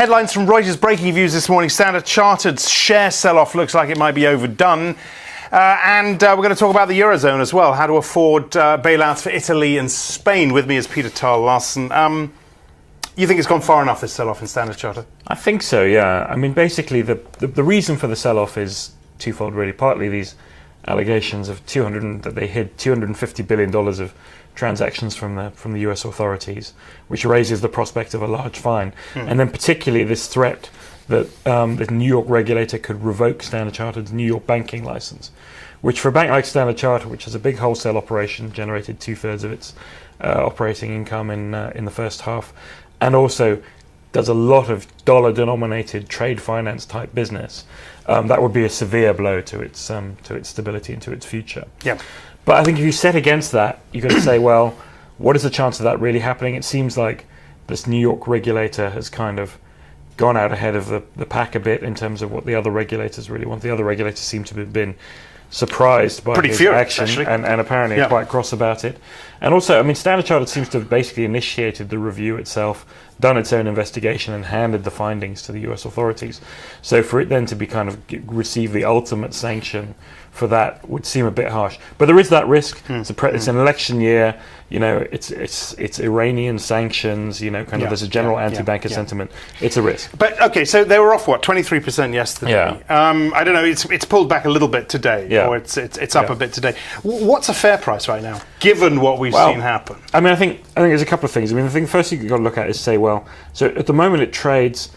Headlines from Reuters Breakingviews this morning. Standard Chartered's share sell-off looks like it might be overdone. And we're going to talk about the Eurozone as well, how to afford bailouts for Italy and Spain. With me is Peter Tarl-Larsen. You think it's gone far enough, this sell-off in Standard Chartered? I think so, yeah. I mean, basically, the reason for the sell-off is twofold, really. Partly these allegations of that they hid $250 billion of transactions from the US authorities, which raises the prospect of a large fine. And then particularly this threat that the New York regulator could revoke Standard Chartered's New York banking license, which for a bank like Standard Chartered, which has a big wholesale operation, generated 2/3 of its operating income in the first half, and also does a lot of dollar-denominated trade finance type business, that would be a severe blow to its stability and to its future. Yeah. But I think if you set against that, you've got to say, well, what is the chance of that really happening? It seems like this New York regulator has kind of gone out ahead of the pack a bit in terms of what the other regulators really want. The other regulators seem to have been surprised by his action and apparently quite cross about it. And also, I mean, Standard Chartered seems to have basically initiated the review itself, done its own investigation and handed the findings to the US authorities. So for it then to be kind of receive the ultimate sanction for that would seem a bit harsh. But there is that risk. It's an election year, you know, it's Iranian sanctions, you know, kind of there's a general anti-banker sentiment. It's a risk. But okay, so they were off what, 23% yesterday. Yeah. I don't know, it's pulled back a little bit today, or it's up a bit today. What's a fair price right now, given what we've seen happen? I mean, I think there's a couple of things. I mean, the first thing you've got to look at is say, well, so at the moment it trades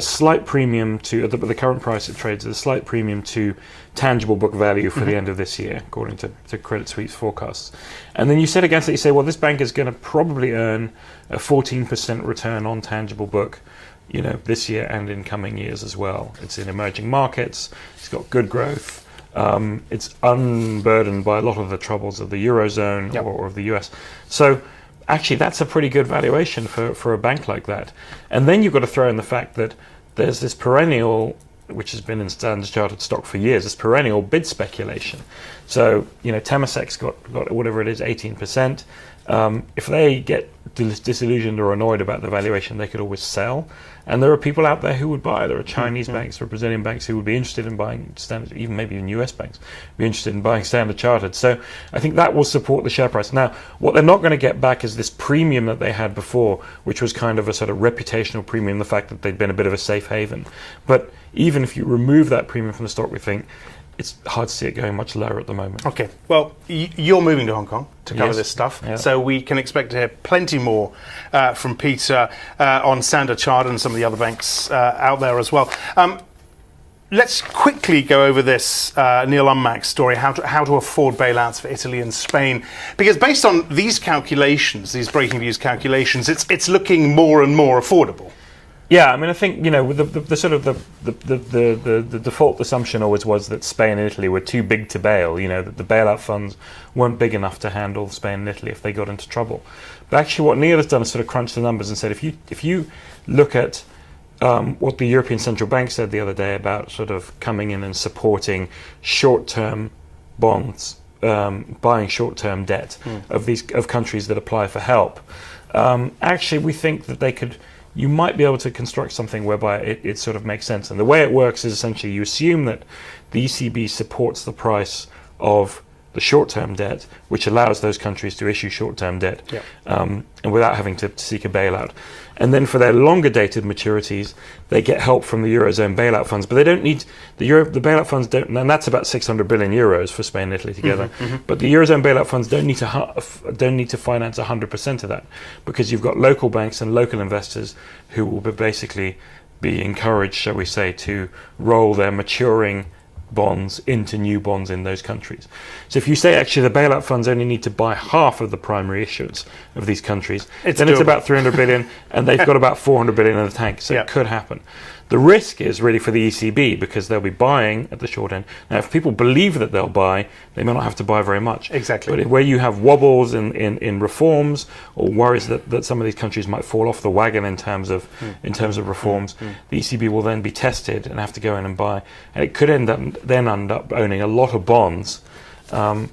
slight premium to at the current price. It trades at a slight premium to tangible book value for the end of this year, according to Credit Suisse forecasts. And then you set against it, you say, well, this bank is going to probably earn a 14% return on tangible book, you know, this year and in coming years as well. It's in emerging markets. It's got good growth. It's unburdened by a lot of the troubles of the Eurozone or of the US. So actually, that's a pretty good valuation for a bank like that. And then you've got to throw in the fact that there's this perennial, which has been in Standard Chartered stock for years, this perennial bid speculation. So, you know, Temasek's got whatever it is, 18%. If they get disillusioned or annoyed about the valuation, they could always sell. And there are people out there who would buy. There are Chinese banks or Brazilian banks who would be interested in buying Standard, even maybe even US banks, be interested in buying Standard Chartered. So I think that will support the share price. Now, what they're not going to get back is this premium that they had before, which was kind of a sort of reputational premium, the fact that they'd been a bit of a safe haven. But even if you remove that premium from the stock, we think it's hard to see it going much lower at the moment. Okay, well, you're moving to Hong Kong to cover this stuff, so we can expect to hear plenty more from Peter on Standard Chartered and some of the other banks out there as well. Let's quickly go over this Neil Unmack story, how to afford bailouts for Italy and Spain, because based on these calculations, these Breakingviews calculations, it's looking more and more affordable. Yeah, I mean, I think, you know, the sort of the default assumption always was that Spain and Italy were too big to bail. You know, that the bailout funds weren't big enough to handle Spain and Italy if they got into trouble. But actually, what Neil has done is sort of crunched the numbers and said, if you look at what the European Central Bank said the other day about sort of coming in and supporting short-term bonds, buying short-term debt of countries that apply for help, actually, we think that you might be able to construct something whereby it sort of makes sense. And the way it works is essentially you assume that the ECB supports the price of the short-term debt, which allows those countries to issue short-term debt and without having to seek a bailout. And then for their longer-dated maturities, they get help from the Eurozone bailout funds. But they don't need the bailout funds don't, and that's about 600 billion euros for Spain and Italy together. But the Eurozone bailout funds don't need to finance 100% of that, because you've got local banks and local investors who will basically be encouraged, shall we say, to roll their maturing bonds into new bonds in those countries. So if you say actually the bailout funds only need to buy half of the primary issuance of these countries, then it's about 300 billion and they've got about 400 billion in the tank. So it could happen. The risk is really for the ECB, because they'll be buying at the short end. Now, if people believe that they'll buy, they may not have to buy very much. Exactly. But where you have wobbles in reforms, or worries that some of these countries might fall off the wagon in terms of reforms, the ECB will then be tested and have to go in and buy. And it could end up owning a lot of bonds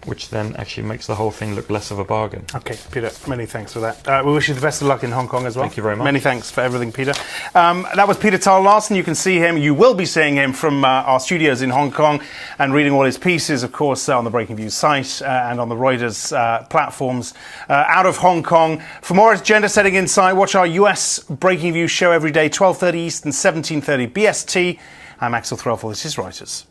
which then actually makes the whole thing look less of a bargain. Okay, Peter, many thanks for that. We wish you the best of luck in Hong Kong as well. Thank you very much. Many thanks for everything, Peter. That was Peter Tal Larsen. You can see him, you will be seeing him from our studios in Hong Kong and reading all his pieces, of course, on the Breakingviews site and on the Reuters platforms out of Hong Kong. For more agenda setting insight, watch our US Breakingviews show every day, 12:30 Eastern, 17:30 BST. I'm Axel Threlfall. This is Reuters.